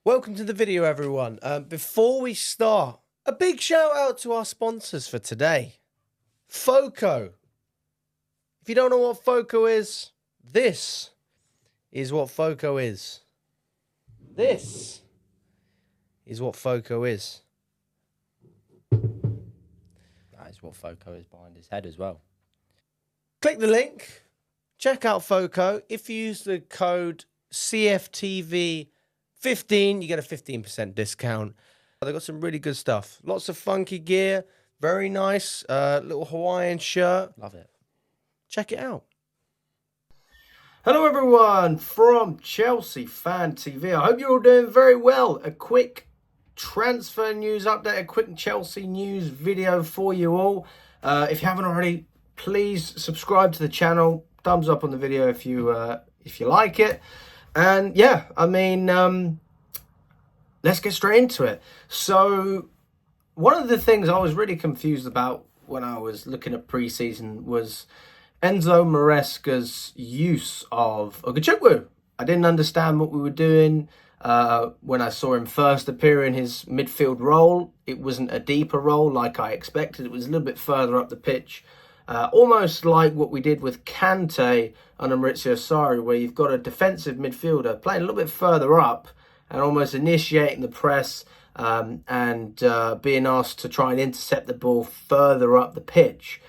Welcome to the video, everyone. Before we start, a big shout out to our sponsors for today. Foco. If you don't know what Foco is, this is what Foco is. This is what Foco is. That is what Foco is behind his head as well. Click the link. Check out Foco. If you use the code cftvyt, 15, you get a 15% discount. They got some really good stuff. Lots of funky gear. Very nice. Little Hawaiian shirt. Love it. Check it out. Hello, everyone, from Chelsea Fan TV. I hope you're all doing very well. A quick transfer news update, a quick Chelsea news video for you all. If you haven't already, please subscribe to the channel. Thumbs up on the video if you like it. And yeah, I mean, let's get straight into it. So one of the things I was really confused about when I was looking at pre-season was Enzo Maresca's use of Ugochukwu. I didn't understand what we were doing when I saw him first appear in his midfield role. It wasn't a deeper role like I expected. It was a little bit further up the pitch. Almost like what we did with Kante under Maurizio Sarri, where you've got a defensive midfielder playing a little bit further up and almost initiating the press and being asked to try and intercept the ball further up the pitch.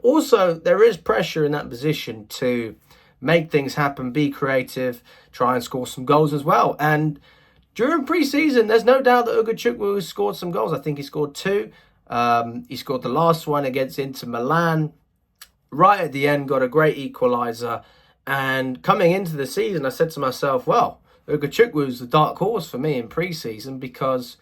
Also, there is pressure in that position to make things happen, be creative, try and score some goals as well. And during pre-season, there's no doubt that Ugochukwu has scored some goals. I think he scored 2. He scored the last one against Inter Milan. Right at the end, got a great equaliser. And coming into the season, I said to myself, well, Ugochukwu was the dark horse for me in pre-season because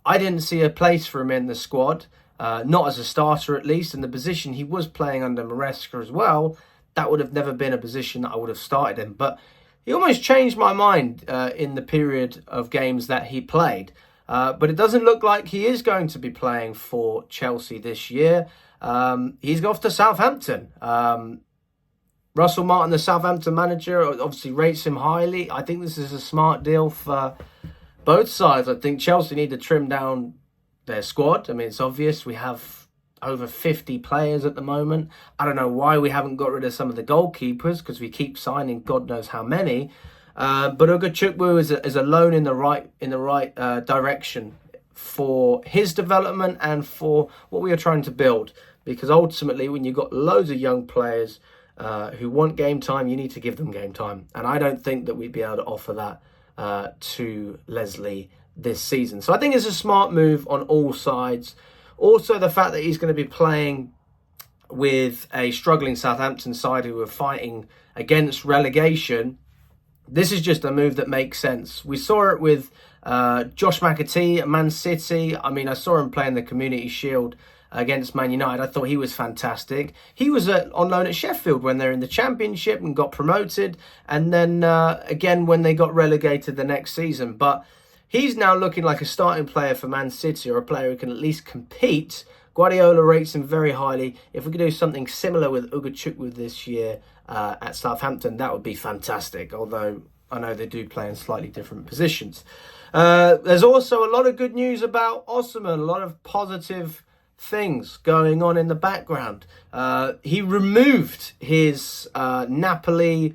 I didn't see a place for him in the squad, not as a starter at least. In the position he was playing under Maresca as well, that would have never been a position that I would have started in. But he almost changed my mind in the period of games that he played. But it doesn't look like he is going to be playing for Chelsea this year. He's off to Southampton. Russell Martin, the Southampton manager, obviously rates him highly. I think this is a smart deal for both sides. I think Chelsea need to trim down their squad. I mean, it's obvious we have over 50 players at the moment. I don't know why we haven't got rid of some of the goalkeepers because we keep signing God knows how many. But Ugochukwu is a loan in the right direction for his development and for what we are trying to build. Because ultimately, when you've got loads of young players who want game time, you need to give them game time. And I don't think that we'd be able to offer that to Leslie this season. So I think it's a smart move on all sides. Also, the fact that he's going to be playing with a struggling Southampton side who are fighting against relegation. This is just a move that makes sense. We saw it with Josh McAtee at Man City. I mean, I saw him playing the Community Shield against Man United. I thought he was fantastic. He was on loan at Sheffield when they're in the Championship and got promoted. And then again when they got relegated the next season. But he's now looking like a starting player for Man City, or a player who can at least compete. Guardiola rates him very highly. If we could do something similar with Ugochukwu this year at Southampton, that would be fantastic. Although I know they do play in slightly different positions. There's also a lot of good news about Osimhen. A lot of positive things going on in the background. He removed his Napoli...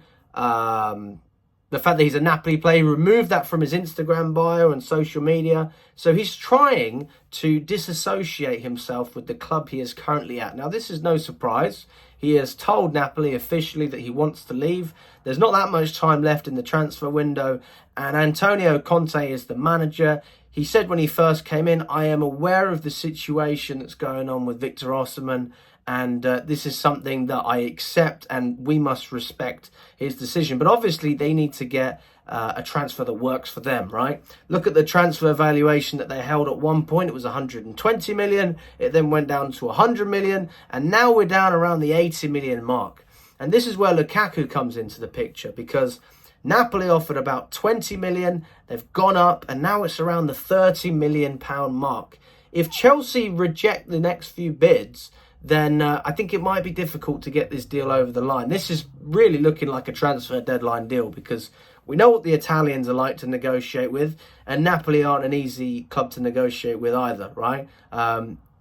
the fact that he's a Napoli player, he removed that from his Instagram bio and social media. So he's trying to disassociate himself with the club he is currently at. Now, this is no surprise. He has told Napoli officially that he wants to leave. There's not that much time left in the transfer window. And Antonio Conte is the manager. He said when he first came in, I am aware of the situation that's going on with Victor Osimhen. And this is something that I accept, and we must respect his decision. But obviously, they need to get a transfer that works for them, right? Look at the transfer valuation that they held at one point. It was 120 million. It then went down to 100 million. And now we're down around the 80 million mark. And this is where Lukaku comes into the picture, because Napoli offered about 20 million. They've gone up, and now it's around the 30 million pound mark. If Chelsea reject the next few bids, then I think it might be difficult to get this deal over the line. This is really looking like a transfer deadline deal because We know what the Italians are like to negotiate with, and Napoli aren't an easy club to negotiate with either, right?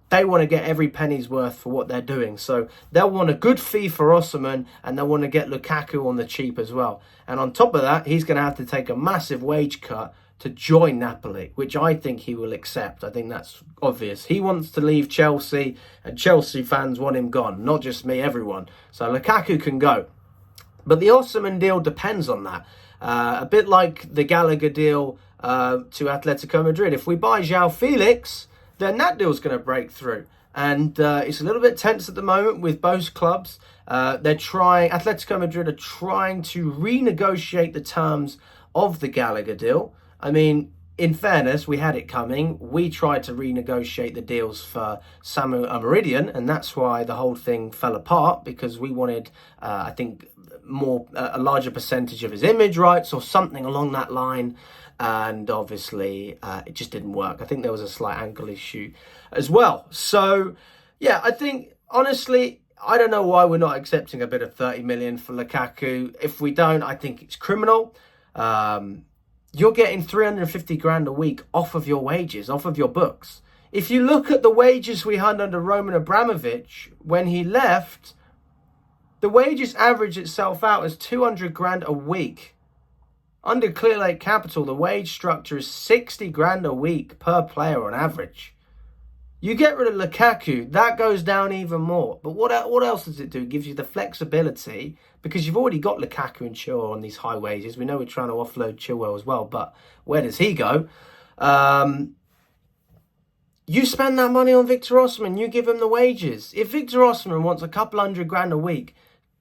They want to get every penny's worth for what they're doing. So they'll want a good fee for Osimhen, and they'll want to get Lukaku on the cheap as well. And on top of that, he's going to have to take a massive wage cut to join Napoli, which I think he will accept. I think that's obvious. He wants to leave Chelsea, and Chelsea fans want him gone. Not just me, everyone. So Lukaku can go. But the Osimhen deal depends on that. A bit like the Gallagher deal to Atletico Madrid. If we buy João Felix, then that deal's going to break through. And it's a little bit tense at the moment with both clubs. Atletico Madrid are trying to renegotiate the terms of the Gallagher deal. I mean, in fairness, we had it coming. We tried to renegotiate the deals for Samu Amaridian, and that's why the whole thing fell apart, because we wanted, I think, a larger percentage of his image rights or something along that line. And obviously, it just didn't work. I think there was a slight ankle issue as well. So, yeah, I think, honestly, I don't know why we're not accepting a bit of 30 million for Lukaku. If we don't, I think it's criminal. You're getting 350 grand a week off of your wages, off of your books. If you look at the wages we had under Roman Abramovich when he left, the wages average itself out as 200 grand a week. Under Clear Lake Capital, the wage structure is 60 grand a week per player on average. You get rid of Lukaku, that goes down even more. But what else does it do? It gives you the flexibility, because you've already got Lukaku and Chilwell on these high wages. We know we're trying to offload Chilwell as well, but where does he go? You spend that money on Victor Osimhen, you give him the wages. If Victor Osimhen wants a couple hundred grand a week,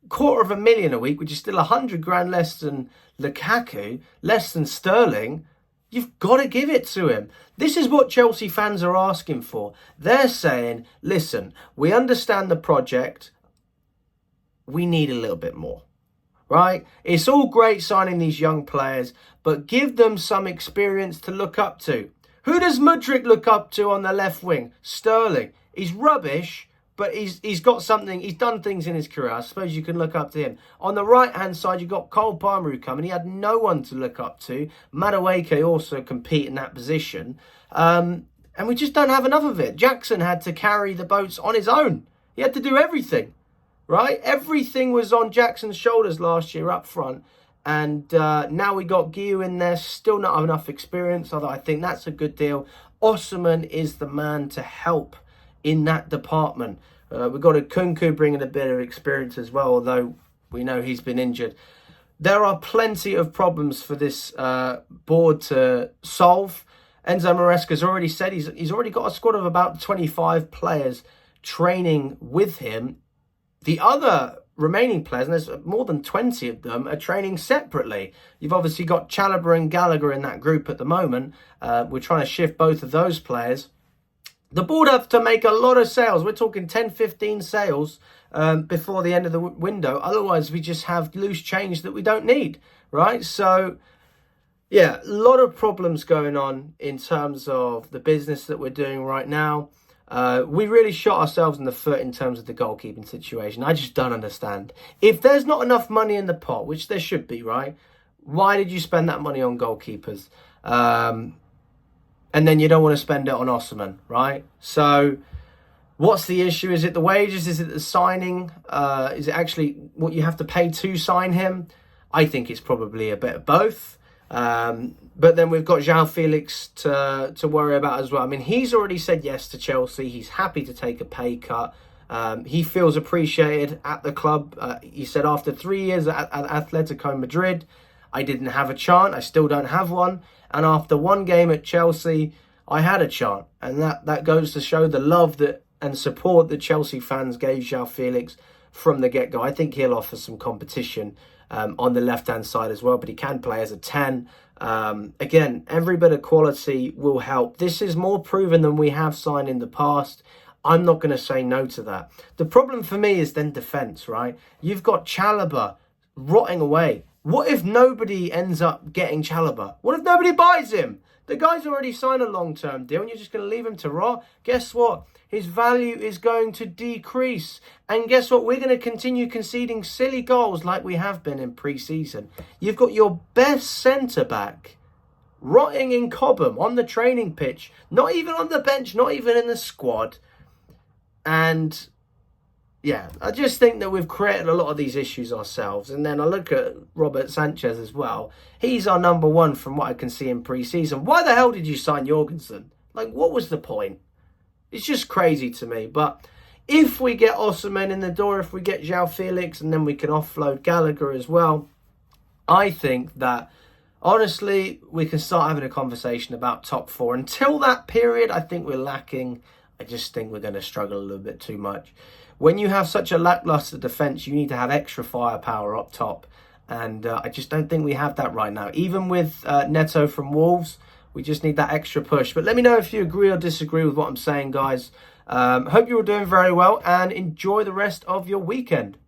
$250,000 a week, which is still 100 grand less than Lukaku, less than Sterling, you've got to give it to him. This is what Chelsea fans are asking for. They're saying, listen, we understand the project. We need a little bit more, right? It's all great signing these young players, but give them some experience to look up to. Who does Mudryk look up to on the left wing? Sterling. He's rubbish, but he's got something. He's done things in his career. I suppose you can look up to him. On the right-hand side, you've got Cole Palmer who come, and he had no one to look up to. Madueke also compete in that position. And we just don't have enough of it. Jackson had to carry the boats on his own. He had to do everything, right? Everything was on Jackson's shoulders last year up front. And now we got Guiu in there, still not enough experience, although I think that's a good deal. Osimhen is the man to help in that department. We've got a Kunku bringing a bit of experience as well, although we know he's been injured. There are plenty of problems for this board to solve. Enzo Maresca's already said he's already got a squad of about 25 players training with him. The other remaining players, and there's more than 20 of them, are training separately. You've obviously got Chalobah and Gallagher in that group at the moment. We're trying to shift both of those players. The board have to make a lot of sales. We're talking 10, 15 sales before the end of the window. Otherwise, we just have loose change that we don't need, right? So, yeah, a lot of problems going on in terms of the business that we're doing right now. We really shot ourselves in the foot in terms of the goalkeeping situation. I just don't understand. If there's not enough money in the pot, which there should be, right? Why did you spend that money on goalkeepers? And then you don't want to spend it on Osimhen, right? So what's the issue? Is it the wages? Is it the signing? Is it actually what you have to pay to sign him? I think it's probably a bit of both. But then we've got João Felix to worry about as well. I mean, he's already said yes to Chelsea. He's happy to take a pay cut. He feels appreciated at the club. He said, after 3 years at Atletico Madrid, I didn't have a chant. I still don't have one. And after one game at Chelsea, I had a chant. And that goes to show the love that and support that Chelsea fans gave João Felix from the get-go. I think he'll offer some competition on the left-hand side as well, but he can play as a 10. Again, every bit of quality will help. This is more proven than we have signed in the past. I'm not going to say no to that. The problem for me is then defence, right? You've got Chalobah rotting away. What if nobody ends up getting Chalobah? What if nobody buys him? The guy's already signed a long-term deal and you're just going to leave him to rot. Guess what? His value is going to decrease. And guess what? We're going to continue conceding silly goals like we have been in pre-season. You've got your best centre-back rotting in Cobham on the training pitch. Not even on the bench, not even in the squad. And yeah, I just think that we've created a lot of these issues ourselves. And then I look at Robert Sanchez as well. He's our number one from what I can see in pre-season. Why the hell did you sign Jorgensen? Like, what was the point? It's just crazy to me. But if we get Osimhen in the door, if we get João Felix, and then we can offload Gallagher as well, I think that, honestly, we can start having a conversation about top four. Until that period, I think we're lacking. I just think we're going to struggle a little bit too much. When you have such a lackluster defence, you need to have extra firepower up top. And I just don't think we have that right now. Even with Neto from Wolves, we just need that extra push. But let me know if you agree or disagree with what I'm saying, guys. Hope you're all doing very well and enjoy the rest of your weekend.